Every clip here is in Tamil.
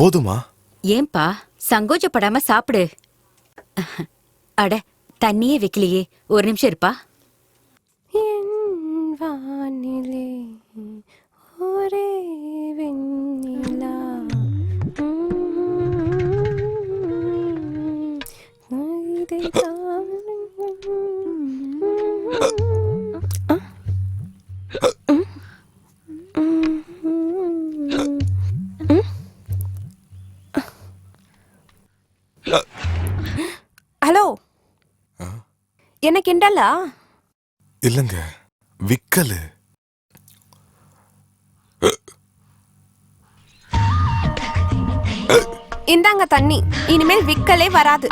போதுமா? ஏன்பா சங்கோஜப்படாம சாப்பிடு. அட தண்ணியே வைக்கலையே, ஒரு நிமிஷம் இருப்பா. வானிலே ஒரே வெண்ணிலா ஹலோ, என்ன கிண்டலா? இல்லங்க, விக்கலு. இந்தாங்க தண்ணி, இனிமேல் விக்கலே வராது.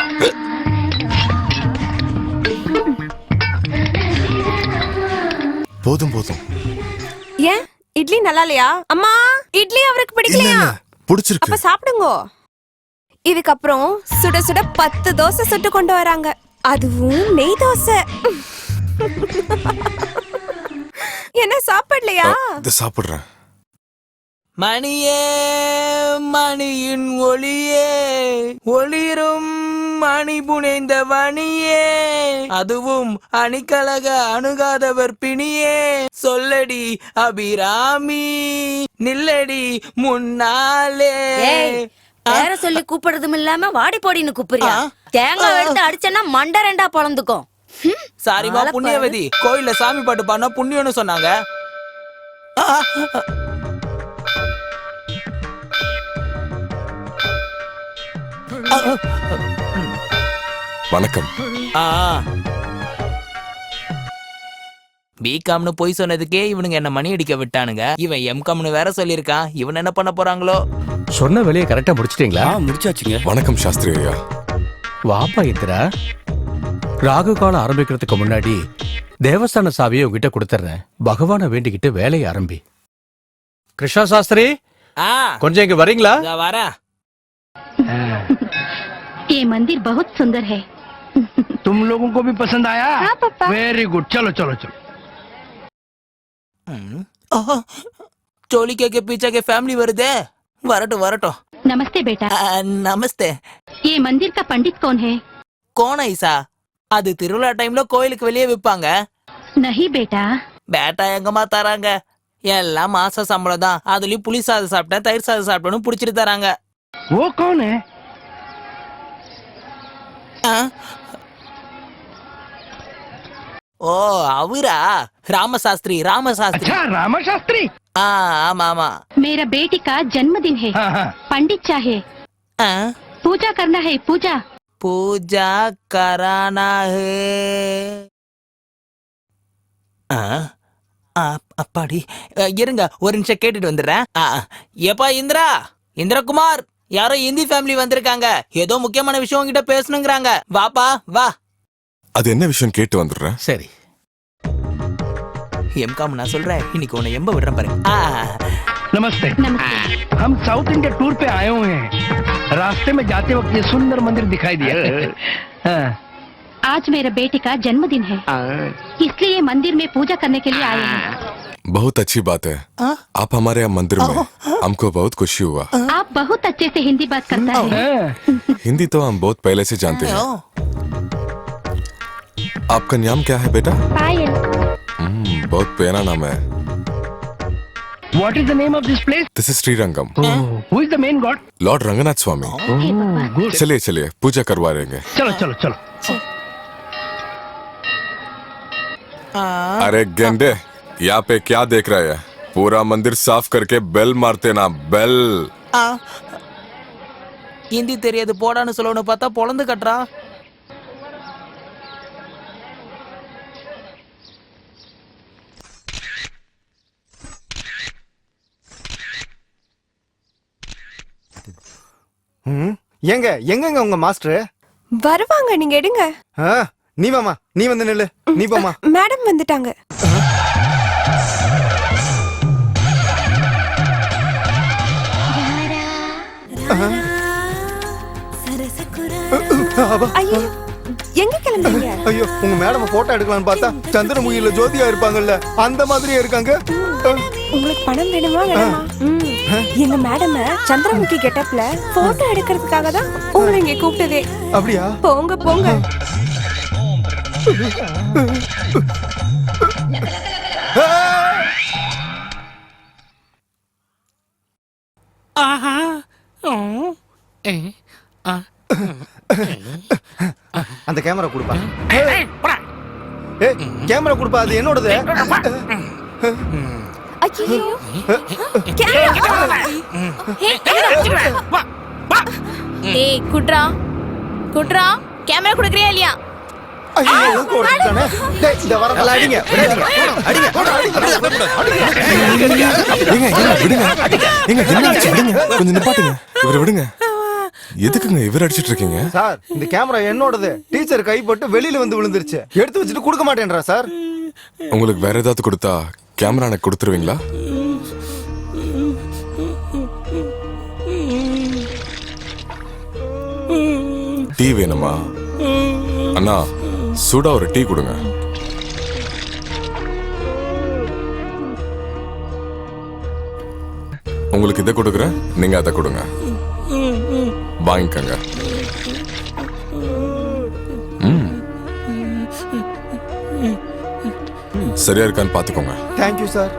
போதும் போதும். ஏன் இட்லி நல்லா இல்லையா? அம்மா, இட்லி அவருக்கு பிடிக்கலையா? பிடிச்சிருக்கு. அப்ப சாப்பிடுங்க. இதுக்கப்புறம் சுட சுட 10 தோசை சுட்டு கொண்டு வராங்க, அதுவும் நெய் தோசை. என்ன சாப்பிடலையா? சாப்பிடுறேன். மணியே மணியின் ஒளியே, ஒளிரும் மணி புனைந்த வணியே, அதுவும் அணிகலக அணுகாதவர் பிணியே, சொல்லடி அபிராமி நில்லடி முன்னாலே. வேற சொல்லி கூப்பிடுறதும் இல்லாம வாடி போடின்னு கூப்பிடுறியா? தேங்காய் எடுத்து அடிச்சனா மண்டை ரெண்டா பொளந்துக்கும். சாரிமா புண்ணியவதி, கோயில்ல சாமி பாட்டு பாடினா புண்ணியம்னு சொன்னாங்க. வணக்கம். பிகாம்னு போய் சொன்னதுக்கே இவனுங்க என்ன மணி அடிக்க விட்டானுங்க. இவன் எம்காம்னு வேற சொல்லியிருக்கான். இவன் என்ன பண்ண போறாங்களோ? சொன்ன வேலையை கரெக்டா முடிச்சிட்டீங்களா? முடிச்சாச்சுங்க. வணக்கம் சாஸ்திரி ஐயா. வாப்பா இந்திரா, ராகு காலம் ஆரம்பிக்கிறதுக்கு முன்னாடி தேவஸ்தான சாவியை உங்ககிட்ட கொடுத்துறேன். பகவானை வேண்டிக்கிட்டு வேலையை ஆரம்பி. கிருஷ்ணா சாஸ்திரி, கொஞ்சம் இங்க வரீங்களா? வரேன். ये मंदिर बहुत सुंदर है। तुम लोगों को भी पसंद आया? हाँ पापा। वेरी गुड, चलो चलो चलो। चोली के पीछे के फैमिली வருதே. வரட்டும் வரட்டும். नमस्ते बेटा। நமஸ்தே. ये मंदिर का पंडित कौन है? कौन ஐசா? அது திருவிழா டைம்ல கோயிலுக்கு வெளியே விப்பாங்க. नहीं बेटा। பேட்டா எங்கம்மா தராங்க? எல்லாம் மாச சம்பளம் தான். அதுலயும் புளி சாதம் சாப்பிட்டேன், தயிர் சாதம் சாப்பிட்டேன்னு புடிச்சிட்டு தராங்க. वो कौन है? ஓ அவரா? ராமசாஸ்திரி. ராமசாஸ்திரி. अच्छा, रामा शास्त्री। ஆமா ஆமா. मेरा बेटी का जन्मदिन है। हाँ हाँ। पंडित चाहिए। पूजा करना है, पूजा। पूजा कराना है। அப்பாடி, இருங்க ஒரு நிமிஷம் கேட்டுட்டு வந்துடுறேன். ஏப்பா இந்திரா, இந்திரகுமார், யாரோ இந்தி ஃபேமிலி வந்திருக்காங்க. ஏதோ முக்கியமான விஷயம் உங்ககிட்ட பேசணுங்கிறாங்க. வாப்பா வா. அது என்ன விஷயம் கேட்டு வந்துடுறேன். சரி. எம்காம் நான் சொல்றேன், இன்னைக்கு உன்னை எம்ப விடுறேன் பாரு. नमस्ते। नमस्ते। हम साउथ इंडिया टूर पे आए हुए हैं। रास्ते में जाते वक्त ये सुंदर मंदिर दिखाई दिया। आज मेरे बेटे का जन्मदिन है, इसलिए मंदिर में पूजा करने के लिए आए हैं। बहुत अच्छी बात है। आप हमारे यहाँ मंदिर में, हमको बहुत खुशी हुआ। आप बहुत अच्छे से हिंदी बात करता है। हिंदी तो हम बहुत पहले से जानते हैं। आपका नाम क्या है बेटा? पायल। बहुत प्यारा नाम है। What is the name of this place? This is Srirangam. Who is the main god? Lord Ranganath Swami. Good. चलिए चलिए पूजा करवा देंगे। चलो चलो चलो। अरे गेंडे, यहाँ पे क्या देख रहे हैं? पूरा मंदिर साफ करके बेल मारते ना, बेल। ஹிந்தி தெரியாது போடான்னு சொல்லணும்னு பார்த்தா பொழந்து கட்டுறா. எங்க எங்கங்க உங்க மாஸ்டர்? வருவாங்க, நீங்க எடுங்க. நீ வாமா, நீ வந்து நில்லு. நீ போமா. மேடம் வந்துட்டாங்க. ஐயோ, எங்க கிளம்புறீங்க? ஐயோ, உங்க மேடம் போட்டோ எடுக்கலாம்னு பார்த்தா சந்திரமுகியில ஜோதியா இருப்பாங்கல்ல, அந்த மாதிரியே இருக்காங்க. உங்களுக்கு பணம் வேணுமா வேணாமா? எங்க மேடம் சந்திரமுகி கெட்டப்ல போட்டோ எடுக்கிறதுக்காக தான் உங்களை இங்க கூப்பிட்டதே. அப்படியா? போங்க போங்க. அந்த கேமரா கொடுப்பா. கேமரா கொடுப்பா, அது என்னோடது. ஐயோ ஏய் குட்ரா குட்ரா கேமரா குடுக்கறியா இல்லையா? ஐயோ, எதுக்கு ஓடிட்டானே? டேய், இந்த வரதெல்லாம் அடிங்க. விடுங்க. அடிங்க. கொஞ்சம் நிப்பாட்டுங்க. இவரை விடுங்க. எதுக்குங்க இவர் அடிச்சிட்டு இருக்கீங்க? சார், இந்த கேமரா என்னோடது. டீச்சர் கைப்பட்டு வெளியில வந்து விழுந்துருச்சு. எடுத்து வச்சுட்டு கொடுக்க மாட்டேன்றா சார். உங்களுக்கு வேற ஏதாவது கொடுத்தா கேமரா எனக்கு கொடுத்துருவீங்களா? டீ வேணுமா? அண்ணா, சூடா ஒரு டீ கொடுங்க. உங்களுக்கு இதை கொடுக்குறேன், நீங்க அதை கொடுங்க. வாங்கிக்கங்க. சரியா இருக்கான்னு பாத்துக்கோங்க. Thank you sir.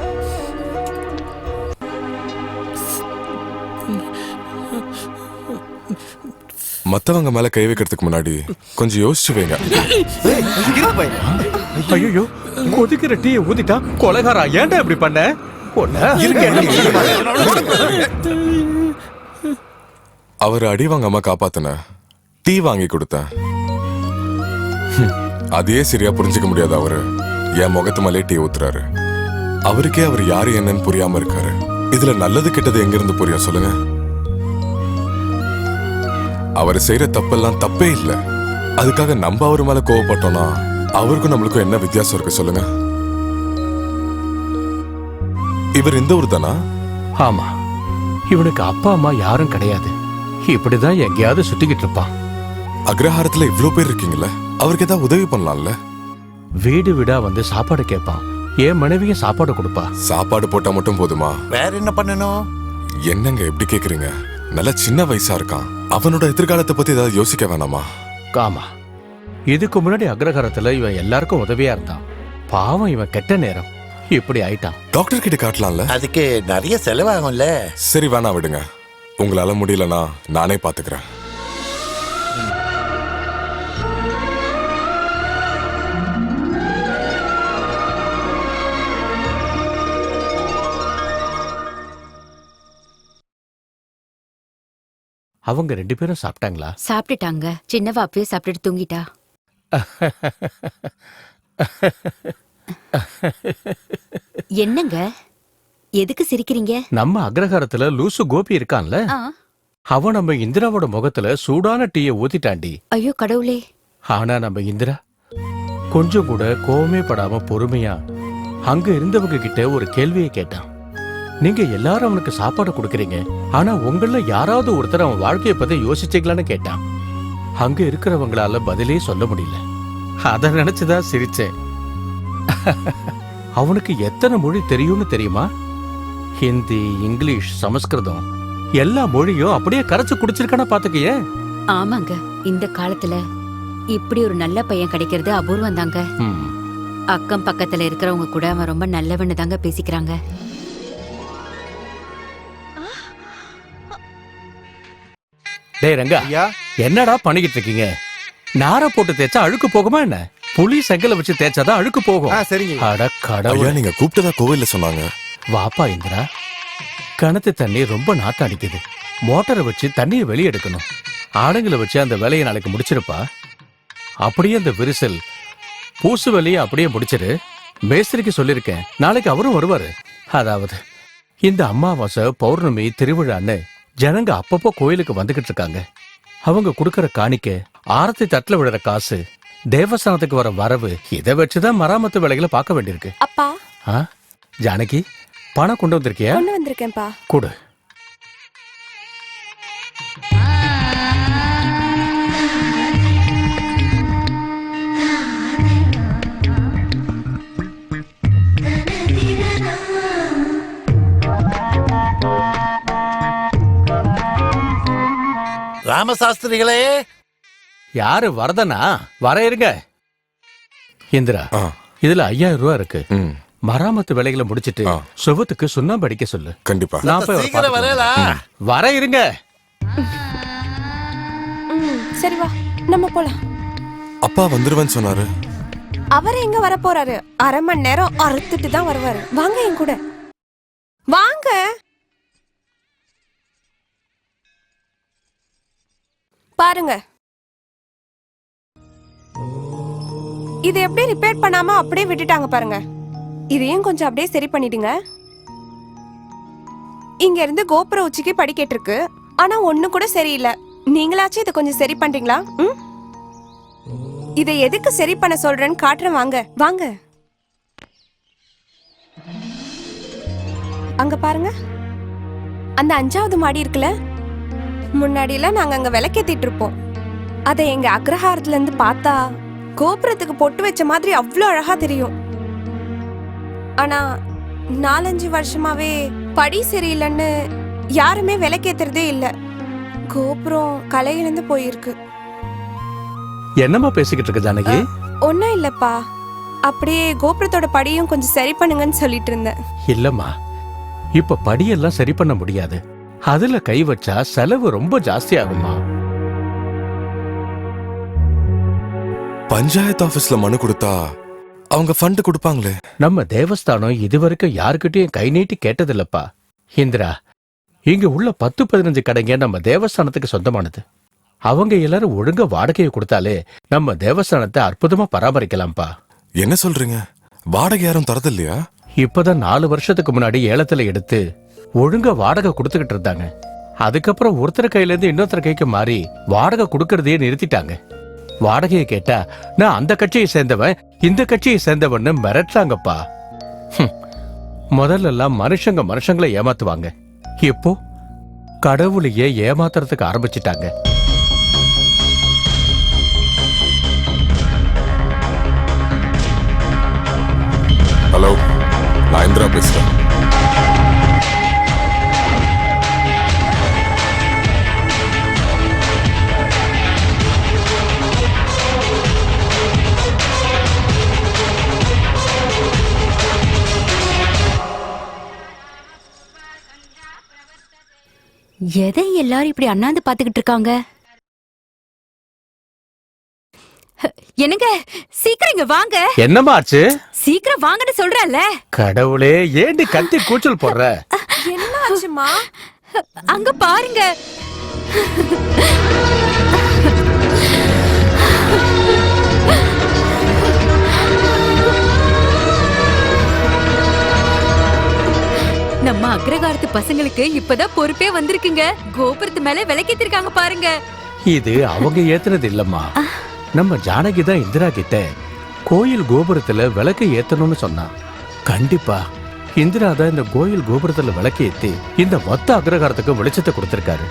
மத்தவங்க மேல கை வைக்கிறதுக்கு முன்னாடி கொஞ்சம் யோசிச்சு வைங்க. ஐயோ, கொதிக்கிற டீயை ஊத்திட்டா கொலைகாரா. ஏன்டா இப்படி பண்ண? அவர் அடி வாங்காம காப்பாத்தின டீ வாங்கி கொடுத்தேன். அதையே சரியா புரிஞ்சுக்க முடியாது. அவரு என் முகத்து மேலே டீ ஊத்துறாரு. அவருக்கே அவர் யாரு என்னன்னு புரியாம இருக்காரு. இதுல நல்லது கெட்டது எங்க இருந்து புரியும் சொல்லுங்க? அவர் செய்யற தப்பெல்லாம் தப்பே இல்ல. அதுக்காக நம்ம அவர் மேல கோவப்பட்டோம்னா அவருக்கும் நம்மளுக்கும் என்ன வித்தியாசம் இருக்கு சொல்லுங்க? இவர் இந்த ஊர் தானா? ஆமா, இவனுக்கு அப்பா அம்மா யாரும் கிடையாது. இப்படிதான் எங்கேயாவது சுத்திக்கிட்டு இருப்பான். அக்ரஹாரத்துல இவ்ளோ பேர் இருக்கீங்களே, அவருக்கு ஏதாவது உதவி பண்ணலாம்ல? வீடு வீடா வந்து சாப்பாடு கேட்பான். என் மனைவியும் சாப்பாடு கொடுப்பா. சாப்பாடு போட்டா மட்டும் போதுமா? வேற என்ன பண்ணணும்? என்னங்க எப்படி கேக்குறீங்க? நல்ல சின்ன வயசா இருக்கான். அவனோட எதிர்காலத்தை பத்தி ஏதாவது யோசிக்க வேணாமா? காமா, இதுக்கு முன்னாடி அக்ரஹாரத்துல இவன் எல்லாருக்கும் உதவியா இருந்தான். பாவம், இவன் கெட்ட நேரம் இப்படி ஆயிட்டான். டாக்டர் கிட்ட காட்டலாம்ல? அதுக்கு நிறைய செலவாகும்ல. சரி, வேணா விடுங்க. உங்களால முடியலனா நானே பாத்துக்கிறேன். அவங்க 2 பேரும் சாப்பிட்டாங்களா? சாப்பிட்டுட்டாங்க. சின்னவா அப்பவே சாப்பிட்டுட்டு தூங்கிட்டா. என்னங்க, எதுக்கு சிரிக்கிறீங்க? நம்ம அக்ரஹாரத்துல லூசு கோபி இருக்கான்ல, அவன் நம்ம இந்திராவோட முகத்துல சூடான டீயை ஊத்திட்டாண்டி. ஐயோ கடவுளே. ஆனா நம்ம இந்திரா கொஞ்சம் கூட கோவமே படாம பொறுமையா அங்க இருந்தவங்க கிட்ட ஒரு கேள்வியை கேட்டான். நீங்க எல்லாரும் அவனுக்கு சாப்பாடு கொடுக்கறீங்க, ஆனா உங்கள யாராவது ஒருத்தர் அவன் வாழ்க்கைய பத்தி யோசிச்சீங்களான்னு கேட்டான். அங்க இருக்கிறவங்களால பதிலே சொல்ல முடியல. அத நினைச்சுதான் சிரிச்சேன். அவனுக்கு எத்தனை மொழி தெரியும்னு தெரியுமா? ஹிந்தி, இங்கிலீஷ், சமஸ்கிருதம் எல்லா மொழியும் அப்படியே கரைச்சு குடிச்சிருக்கான பாத்துக்கிய. ஆமாங்க, இந்த காலத்துல இப்படி ஒரு நல்ல பையன் கிடைக்கிறது அபூர்வம் தாங்க. அக்கம் பக்கத்துல இருக்கிறவங்க கூட அவன் ரொம்ப நல்லவன்னு தாங்க பேசிக்கிறாங்க. டேய் ரங்கா, என்னடா பண்ணிக்கிட்டு இருக்கீங்க? நார போட்டு தேய்ச்சா அழுக்கு போகுமா என்ன? புளி செங்கல வச்சு தேய்ச்சாதான் அழுக்கு போகும். அட கடவுளே, நீங்க கூப்பிட்டதா கோவில்ல சொன்னாங்க. வாப்பா இந்திரா, கிணத்து தண்ணி ரொம்ப நாட்டம் அடிக்குது. மோட்டரை வச்சு தண்ணியை வெளியே எடுக்கணும். ஆடுங்களை வச்சு அந்த வேலையை நாளைக்கு முடிச்சிருப்பா. அப்படியே அந்த விரிசல் பூசு வேலையை அப்படியே முடிச்சிரு. மேஸ்திரிக்கு சொல்லிருக்கேன், நாளைக்கு அவரும் வருவாரு. அதாவது இந்த அமாவாசை, பௌர்ணமி, திருவிழான்னு ஜனங்க அப்பப்போ கோயிலுக்கு வந்துகிட்டு இருக்காங்க. அவங்க கொடுக்கற காணிக்க, ஆரத்தி தட்டுல விடுற காசு, தேவஸ்தானத்துக்கு வர வரவு, இதை வச்சுதான் மராமத்து வேலைகளை பார்க்க வேண்டியிருக்கு. அப்பா. ஜானகி, பணம் கொண்டு வந்திருக்கியா? கொண்டு வந்திருக்கேன்ப்பா. கொடு. ராமசாஸ்திரிகளே. யாரு வரதனா? வர இருங்க. இந்திரா, ஆ. இதுல 5000 ரூபாய் இருக்கு. ம். மராமத்து வேலைகளை முடிச்சிட்டு ஆ. சுவத்துக்கு சுண்ணாம்பு அடிக்க சொல்லு. கண்டிப்பா. நான் போய் அவரை சீக்கிரம் பார்த்துட்டு வரலா. வரேன். வர இருங்க. சரி வா நம்ம போலாம். அப்பா வந்துருவேன்னு சொன்னாரு. அவர் எங்க வர போறாரு? அரை மணி நேரம் அறுத்துட்டு தான் வருவாரு. வாங்க என் கூட வாங்க. பாருங்க, இது எப்படி ரிப்பேர் பண்ணாம அப்படியே விட்டுட்டாங்க பாருங்க. இதையும் கொஞ்சம் அப்படியே சரி பண்ணிடுங்க. இங்க இருந்து கோபுர உச்சிக்கு படிக்கட்டு இருக்கு, ஆனா ஒண்ணு கூட சரியில்லை. நீங்களாச்சும் இதை கொஞ்சம் சரி பண்றீங்களா? இதை எதுக்கு சரி பண்ண சொல்றேன்னு காட்டுறேன். வாங்க வாங்க. அங்க பாருங்க, அந்த 5வது மாடி இருக்குல்ல, முன்னாடி எல்லாம் நாங்க அங்க விளக்கேத்திட்டு இருப்போம். அதை எங்க அக்ரஹாரத்துல இருந்து பார்த்தா கோபுரத்துக்கு பொட்டு வச்ச மாதிரி அவ்வளோ அழகா தெரியும். ஆனா 4-5 வருஷமாவே படி சரியில்லைன்னு யாருமே விளக்கேத்துறதே இல்ல. கோபுரம் கலையிலிருந்து போயிருக்கு. என்னம்மா பேசிக்கிட்டு இருக்க ஜானகி? ஒன்னும் இல்லப்பா, அப்படியே கோபுரத்தோட படியும் கொஞ்சம் சரி பண்ணுங்கன்னு சொல்லிட்டு இருந்தேன். இல்லம்மா, இப்ப படியெல்லாம் சரி பண்ண முடியாது. அதுல கை வச்சா செலவு ரொம்ப ஜாஸ்தி ஆகுமா. பஞ்சாயத்து ஆபீஸ்ல மனு கொடுத்தா அவங்க ஃபண்ட் கொடுப்பாங்களே. நம்ம தேவஸ்தானம் இதுவரைக்கும் யாருக்கிட்டையும் கை நீட்டி கேட்டதில்லப்பா. இந்திரா, இங்க உள்ள 10-15 கடைங்க நம்ம தேவஸ்தானத்துக்கு சொந்தமானது. அவங்க எல்லாரும் ஒழுங்கா வாடகையை கொடுத்தாலே நம்ம தேவஸ்தானத்தை அற்புதமா பராமரிக்கலாம்ப்பா. என்ன சொல்றீங்க? வாடகை யாரும் தரது இல்லையா? இப்பதான் 4 வருஷத்துக்கு முன்னாடி ஏலத்துல எடுத்து ஒழுங்கா வாடகை கொடுத்துக்கிட்டு இருந்தாங்க. அதுக்கப்புறம் ஒருத்தர் கையில இருந்து இன்னொருத்தர் கைக்கு மாறி வாடகை கொடுக்கறதையே நிறுத்திட்டாங்க. வாடகையை கேட்டா நான் அந்த கட்சியை சேர்ந்தவன் இந்த கட்சியை சேர்ந்தவன்னு மிரட்டாங்கப்பா. முதல்ல எல்லாம் மனுஷங்களை ஏமாத்துவாங்க. இப்போ கடவுளையே ஏமாத்துறதுக்கு ஆரம்பிச்சிட்டாங்க. ஹலோ, நான் இந்திரா பேசுறேன். எதை எல்லாரும் இப்படி அண்ணாந்து பாத்துக்கிட்டு இருக்காங்க? என்னங்க, சீக்கிரம் இங்க வாங்க. என்னம்மா ஆச்சு? சீக்கிரம் வாங்கன்னு சொல்றேன்ல. கடவுளே, ஏண்டி கத்தி கூச்சல் போடுற? என்ன ஆச்சுமா? அங்க பாருங்க. நம்ம அக்ரகாரத்து பசங்களுக்கு இப்பதான் பொறுப்பே வந்திருக்குங்க. கோபுரத்து மேல விளக்கேத்திருக்காங்க பாருங்க. இது அவங்க ஏத்துனது இல்லம்மா. நம்ம ஜானகி தான் இந்திரா கிட்ட கோயில் கோபுரத்துல விளக்கு ஏத்தணும்னு சொன்னா. கண்டிப்பா இந்திரா தான் இந்த கோயில் கோபுரத்துல விளக்கு ஏத்தி இந்த மொத்த அக்ரகாரத்துக்கு வெளிச்சத்தை கொடுத்திருக்காரு.